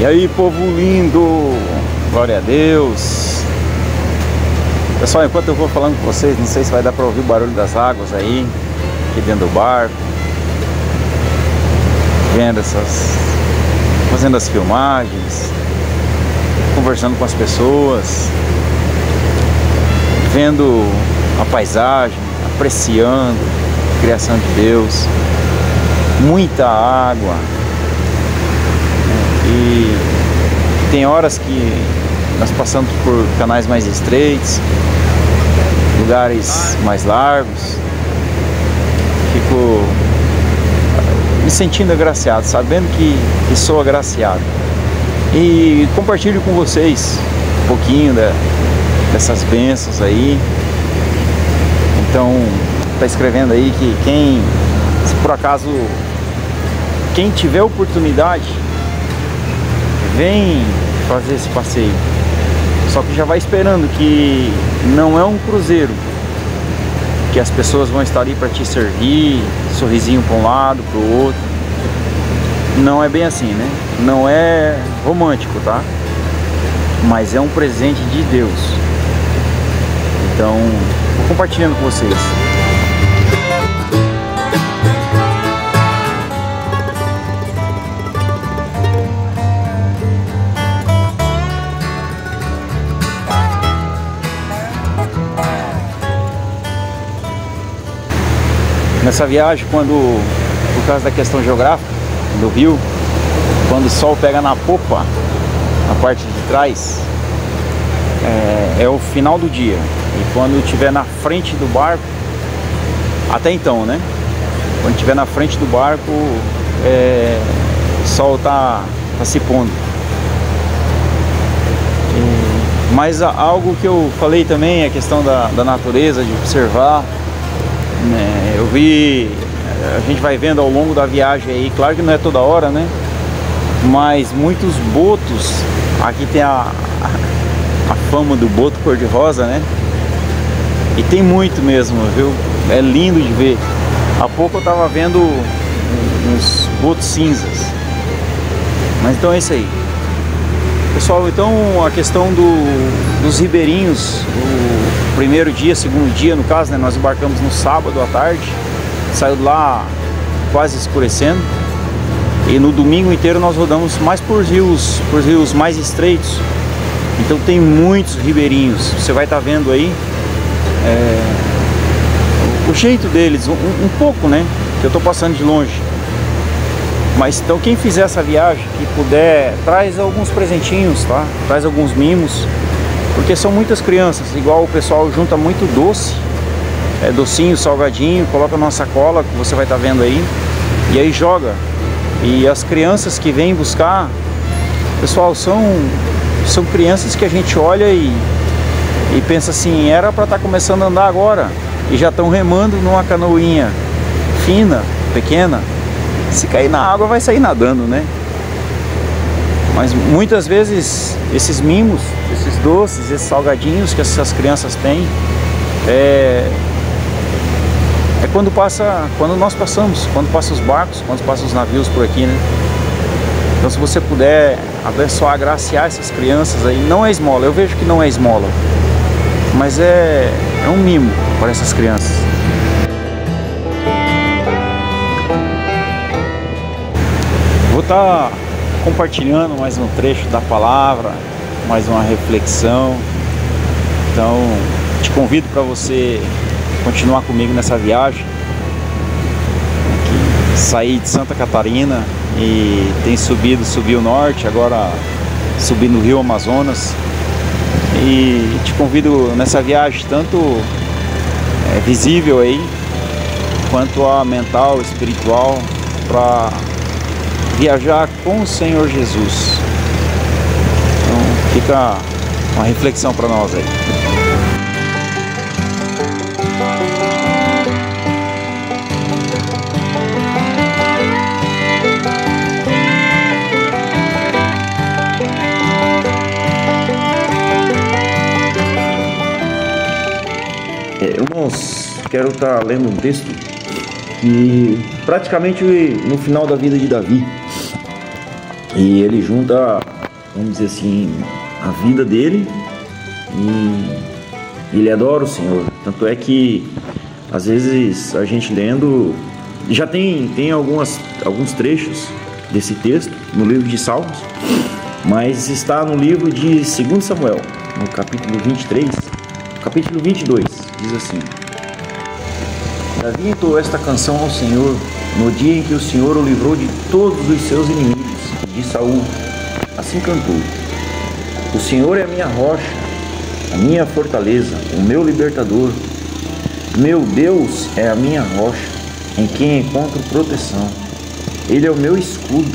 aí, povo lindo, glória a Deus. Pessoal, enquanto eu vou falando com vocês, não sei se vai dar para ouvir o barulho das águas aí, aqui dentro do barco, fazendo as filmagens, conversando com as pessoas, vendo a paisagem, apreciando a criação de Deus, muita água. E tem horas que nós passamos por canais mais estreitos, lugares mais largos. Fico me sentindo agraciado, sabendo que sou agraciado. E compartilho com vocês um pouquinho dessas bênçãos aí. Então, tá escrevendo aí que se por acaso, quem tiver oportunidade, vem fazer esse passeio. Só que já vai esperando que não é um cruzeiro, que as pessoas vão estar ali para te servir, sorrisinho para um lado, para o outro. Não é bem assim, né? Não é romântico, tá? Mas é um presente de Deus. Então, vou compartilhando com vocês. Nessa viagem, por causa da questão geográfica do rio, quando o sol pega na popa, na parte de trás, é o final do dia. E quando estiver na frente do barco, até então, né? Quando estiver na frente do barco, o sol tá se pondo. Mas algo que eu falei também é a questão da natureza, de observar. Eu vi, a gente vai vendo ao longo da viagem aí, claro que não é toda hora, né? Mas muitos botos, aqui tem a fama do boto cor-de-rosa, né? E tem muito mesmo, viu? É lindo de ver. Há pouco eu tava vendo uns botos cinzas. Mas então é isso aí. Pessoal, então a questão dos ribeirinhos, o primeiro dia, segundo dia, no caso, né, nós embarcamos no sábado à tarde, saiu de lá quase escurecendo, e no domingo inteiro nós rodamos mais por rios mais estreitos. Então tem muitos ribeirinhos, você vai estar vendo aí o jeito deles, um pouco, né, que eu estou passando de longe. Mas então quem fizer essa viagem, que puder, traz alguns presentinhos, tá? Traz alguns mimos, porque são muitas crianças, igual o pessoal junta muito doce, docinho, salgadinho, coloca numa sacola, que você vai estar vendo aí, e aí joga. E as crianças que vêm buscar, pessoal, são crianças que a gente olha e pensa assim, era para estar começando a andar agora, e já estão remando numa canoinha fina, pequena. Se cair na água vai sair nadando, né? Mas muitas vezes esses mimos, esses doces, esses salgadinhos que essas crianças têm, quando nós passamos, quando passam os barcos, quando passam os navios por aqui, né? Então se você puder abençoar, agraciar essas crianças aí, não é esmola, eu vejo que não é esmola, mas é um mimo para essas crianças. Vou estar compartilhando mais um trecho da palavra, mais uma reflexão. Então, te convido para você continuar comigo nessa viagem. Saí de Santa Catarina e subi o norte, agora subi no Rio Amazonas. E te convido nessa viagem, tanto visível aí, quanto a mental, espiritual, para viajar com o Senhor Jesus. Então fica uma reflexão para nós aí. Irmãos, quero estar lendo um texto que praticamente no final da vida de Davi, e ele junta vamos dizer assim, a vida dele, e ele adora o Senhor. Tanto é que às vezes a gente lendo, já tem alguns trechos desse texto no livro de Salmos, mas está no livro de 2 Samuel, no capítulo 23, capítulo 22, diz assim: Davi entoou esta canção ao Senhor no dia em que o Senhor o livrou de todos os seus inimigos, de Saul. Assim cantou: O Senhor é a minha rocha, a minha fortaleza, o meu libertador. Meu Deus é a minha rocha, em quem encontro proteção. Ele é o meu escudo,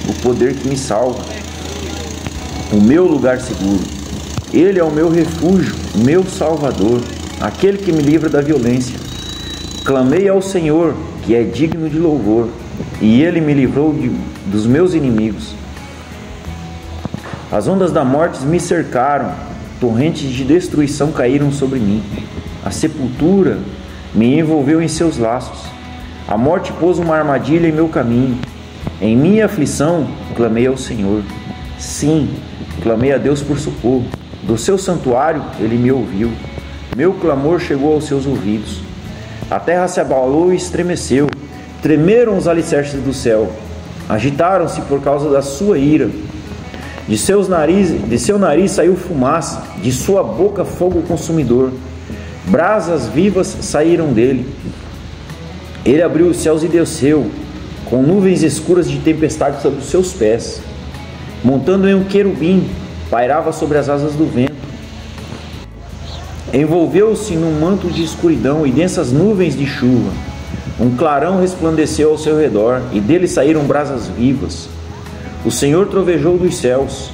o poder que me salva, o meu lugar seguro. Ele é o meu refúgio, meu salvador, aquele que me livra da violência. Clamei ao Senhor, que é digno de louvor, e Ele me livrou dos meus inimigos. As ondas da morte me cercaram, torrentes de destruição caíram sobre mim. A sepultura me envolveu em seus laços. A morte pôs uma armadilha em meu caminho. Em minha aflição, clamei ao Senhor. Sim, clamei a Deus por socorro. Do seu santuário, Ele me ouviu. Meu clamor chegou aos seus ouvidos. A terra se abalou e estremeceu. Tremeram os alicerces do céu. Agitaram-se por causa da sua ira. De seu nariz saiu fumaça, de sua boca fogo consumidor. Brasas vivas saíram dele. Ele abriu os céus e desceu, com nuvens escuras de tempestade sobre os seus pés. Montando em um querubim, pairava sobre as asas do vento. Envolveu-se num manto de escuridão e densas nuvens de chuva. Um clarão resplandeceu ao seu redor, e dele saíram brasas vivas. O Senhor trovejou dos céus,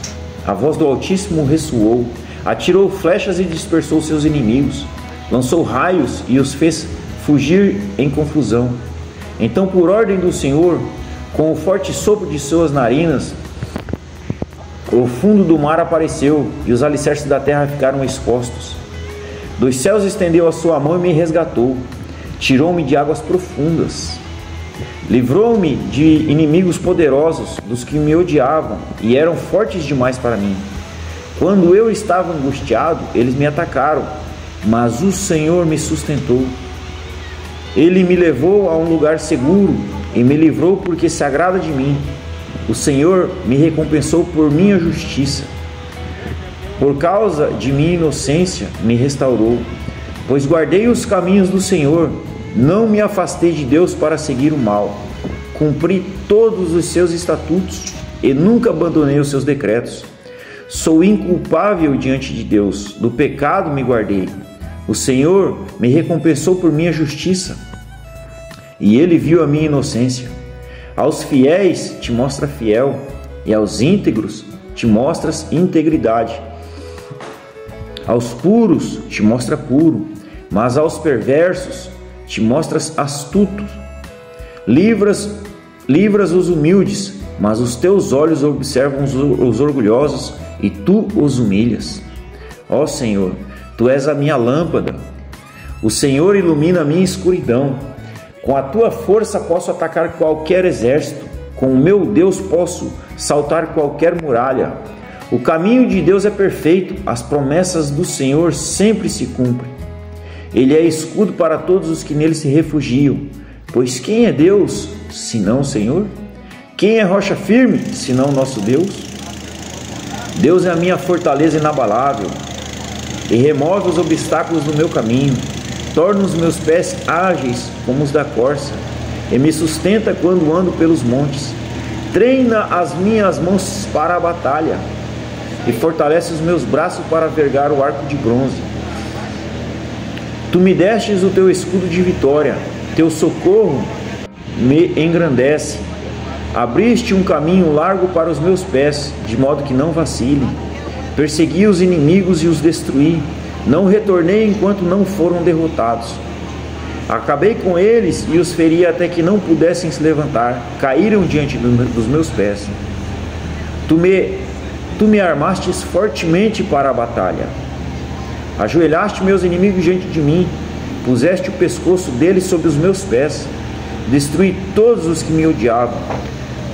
a voz do Altíssimo ressoou, atirou flechas e dispersou seus inimigos, lançou raios e os fez fugir em confusão. Então, por ordem do Senhor, com o forte sopro de suas narinas, o fundo do mar apareceu e os alicerces da terra ficaram expostos. Dos céus estendeu a sua mão e me resgatou, tirou-me de águas profundas. Livrou-me de inimigos poderosos, dos que me odiavam e eram fortes demais para mim. Quando eu estava angustiado, eles me atacaram, mas o Senhor me sustentou. Ele me levou a um lugar seguro e me livrou porque se agrada de mim. O Senhor me recompensou por minha justiça. Por causa de minha inocência, me restaurou, pois guardei os caminhos do Senhor. Não me afastei de Deus para seguir o mal. Cumpri todos os seus estatutos e nunca abandonei os seus decretos. Sou inculpável diante de Deus, do pecado me guardei. O Senhor me recompensou por minha justiça, e Ele viu a minha inocência. Aos fiéis te mostra fiel, e aos íntegros te mostras integridade. Aos puros te mostra puro, mas aos perversos te mostras astuto. Livras os humildes, mas os teus olhos observam os orgulhosos, e tu os humilhas. Ó Senhor, tu és a minha lâmpada. O Senhor ilumina a minha escuridão. Com a tua força posso atacar qualquer exército. Com o meu Deus posso saltar qualquer muralha. O caminho de Deus é perfeito, as promessas do Senhor sempre se cumprem. Ele é escudo para todos os que nele se refugiam. Pois quem é Deus, senão o Senhor? Quem é rocha firme, senão o nosso Deus? Deus é a minha fortaleza inabalável, e remove os obstáculos do meu caminho. Torna os meus pés ágeis como os da corça, e me sustenta quando ando pelos montes. Treina as minhas mãos para a batalha, e fortalece os meus braços para vergar o arco de bronze. Tu me destes o teu escudo de vitória, teu socorro me engrandece. Abriste um caminho largo para os meus pés, de modo que não vacile. Persegui os inimigos e os destruí. Não retornei enquanto não foram derrotados. Acabei com eles e os feri até que não pudessem se levantar. Caíram diante dos meus pés. Tu me armastes fortemente para a batalha. Ajoelhaste meus inimigos diante de mim. Puseste o pescoço deles sobre os meus pés. Destruí todos os que me odiavam.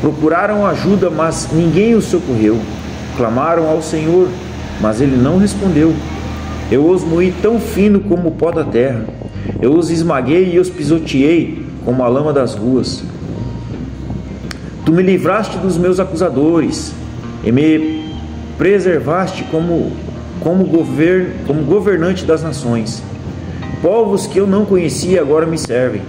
Procuraram ajuda, mas ninguém os socorreu. clamaram ao Senhor, mas Ele não respondeu. Eu os moí tão fino como o pó da terra. Eu os esmaguei e os pisoteei como a lama das ruas. Tu me livraste dos meus acusadores e me preservaste como governante das nações. Povos que eu não conhecia agora me servem.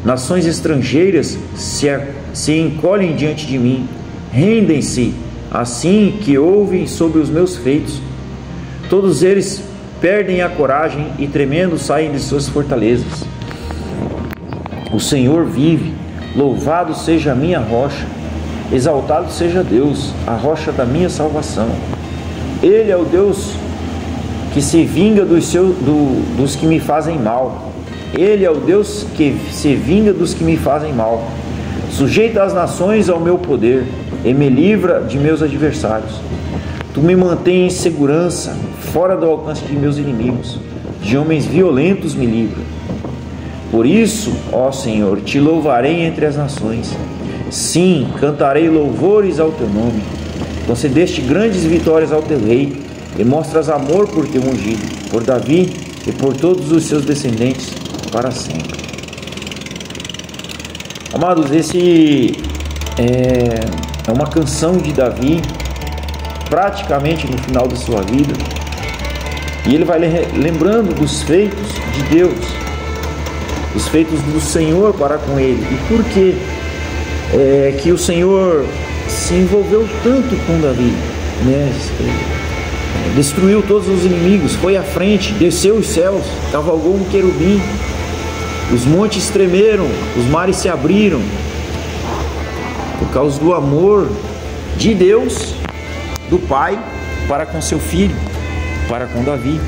Nações estrangeiras se encolhem diante de mim. Rendem-se assim que ouvem sobre os meus feitos. Todos eles perdem a coragem e tremendo saem de suas fortalezas. O Senhor vive, louvado seja a minha rocha, exaltado seja Deus, a rocha da minha salvação. Ele é o Deus que se vinga dos que me fazem mal. Ele é o Deus que se vinga dos que me fazem mal. Sujeita as nações ao meu poder e me livra de meus adversários. Tu me mantém em segurança, fora do alcance de meus inimigos. De homens violentos me livra. Por isso, ó Senhor, te louvarei entre as nações. Sim, cantarei louvores ao teu nome. Concedeste grandes vitórias ao teu rei e mostras amor por teu ungido, por Davi e por todos os seus descendentes para sempre. Amados, esse é uma canção de Davi, praticamente no final de sua vida, e ele vai lembrando dos feitos de Deus, os feitos do Senhor para com ele, e por que o Senhor se envolveu tanto com Davi, né? Destruiu todos os inimigos, foi à frente, desceu os céus, cavalgou um querubim, os montes tremeram, os mares se abriram, por causa do amor de Deus, do Pai para com seu filho, para com Davi,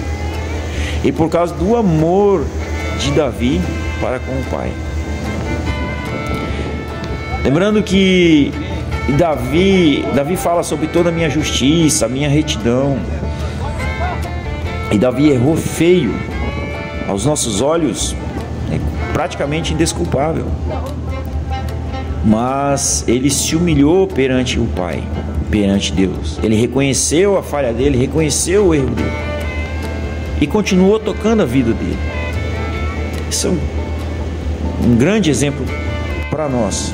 e por causa do amor de Davi para com o Pai. Lembrando que Davi fala sobre toda a minha justiça, a minha retidão, e Davi errou feio, aos nossos olhos é praticamente indesculpável, mas ele se humilhou perante o Pai, perante Deus. Ele reconheceu a falha dele, reconheceu o erro dele e continuou tocando a vida dele. Isso é um grande exemplo para nós,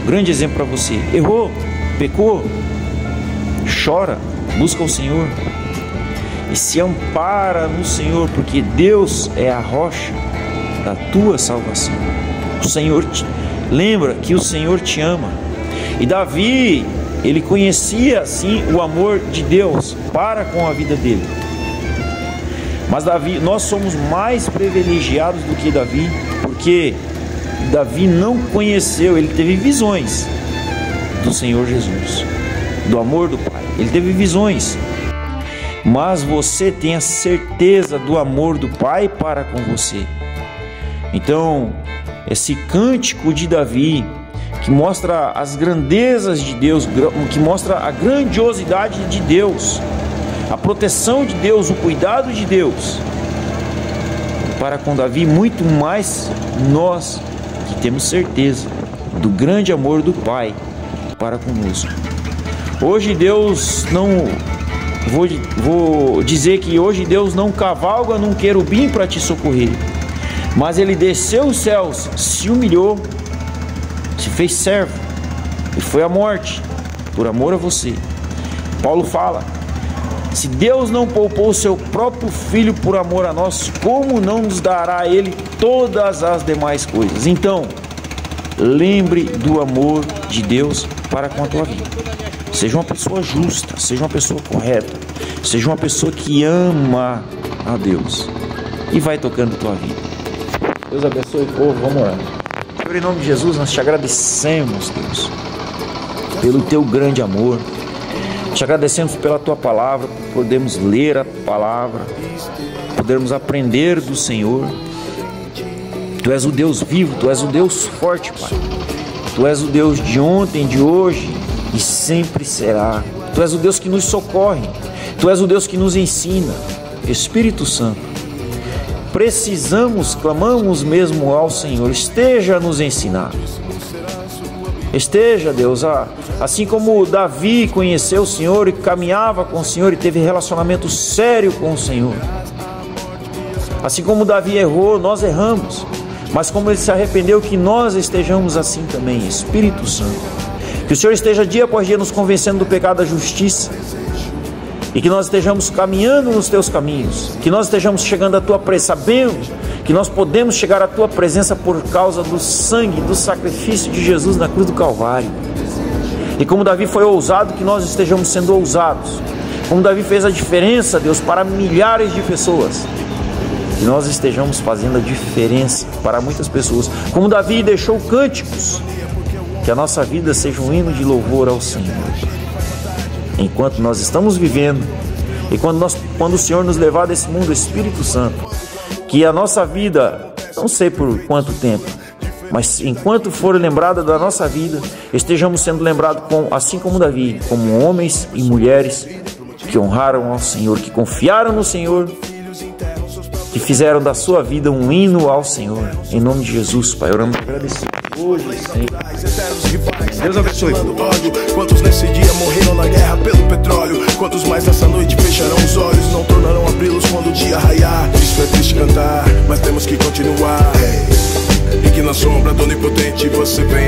um grande exemplo para você. Errou, pecou, chora, busca o Senhor e se ampara no Senhor, porque Deus é a rocha da tua salvação. O Senhor lembra que o Senhor te ama. E Davi, ele conhecia assim o amor de Deus para com a vida dele. Mas Davi, nós somos mais privilegiados do que Davi, porque Davi não conheceu, ele teve visões do Senhor Jesus, do amor do Pai. Ele teve visões. Mas você tem a certeza do amor do Pai para com você. Então, esse cântico de Davi, que mostra as grandezas de Deus, que mostra a grandiosidade de Deus, a proteção de Deus, o cuidado de Deus para com Davi, muito mais nós que temos certeza do grande amor do Pai para conosco. Hoje Deus não... Vou dizer que hoje Deus não cavalga num querubim para te socorrer, mas Ele desceu os céus, se humilhou, se fez servo e foi à morte por amor a você. Paulo fala: se Deus não poupou o seu próprio Filho por amor a nós, como não nos dará a Ele todas as demais coisas? Então, lembre do amor de Deus para com a tua vida. Seja uma pessoa justa, seja uma pessoa correta, seja uma pessoa que ama a Deus e vai tocando a tua vida. Deus abençoe o povo, vamos orar. Senhor, em nome de Jesus, nós te agradecemos, Deus, pelo teu grande amor. Te agradecemos pela tua palavra, por podermos ler a palavra, podermos aprender do Senhor. Tu és o Deus vivo, tu és o Deus forte, Pai. Tu és o Deus de ontem, de hoje e sempre será. Tu és o Deus que nos socorre, Tu és o Deus que nos ensina. Espírito Santo, precisamos, clamamos mesmo ao Senhor, esteja a nos ensinar. Esteja, Deus, assim como Davi conheceu o Senhor e caminhava com o Senhor e teve relacionamento sério com o Senhor. Assim como Davi errou, nós erramos, mas como ele se arrependeu, que nós estejamos assim também, Espírito Santo. Que o Senhor esteja dia após dia nos convencendo do pecado da justiça, e que nós estejamos caminhando nos teus caminhos, que nós estejamos chegando à tua presença, sabendo que nós podemos chegar à tua presença por causa do sangue, do sacrifício de Jesus na cruz do Calvário. E como Davi foi ousado, que nós estejamos sendo ousados. Como Davi fez a diferença, Deus, para milhares de pessoas, que nós estejamos fazendo a diferença para muitas pessoas. Como Davi deixou cânticos, que a nossa vida seja um hino de louvor ao Senhor. Enquanto nós estamos vivendo, e quando o Senhor nos levar desse mundo, Espírito Santo, que a nossa vida, não sei por quanto tempo, mas enquanto for lembrada da nossa vida, estejamos sendo lembrados assim como Davi, como homens e mulheres que honraram ao Senhor, que confiaram no Senhor, que fizeram da sua vida um hino ao Senhor. Em nome de Jesus, Pai, oramos agradecidos hoje e sempre. Deus abençoe. Quantos nesse dia morreram na guerra pelo petróleo? Quantos mais nessa noite fecharão os olhos? Não tornarão abri-los quando o dia raiar. Isso é triste cantar, mas temos que continuar. E que na sombra do Onipotente você vem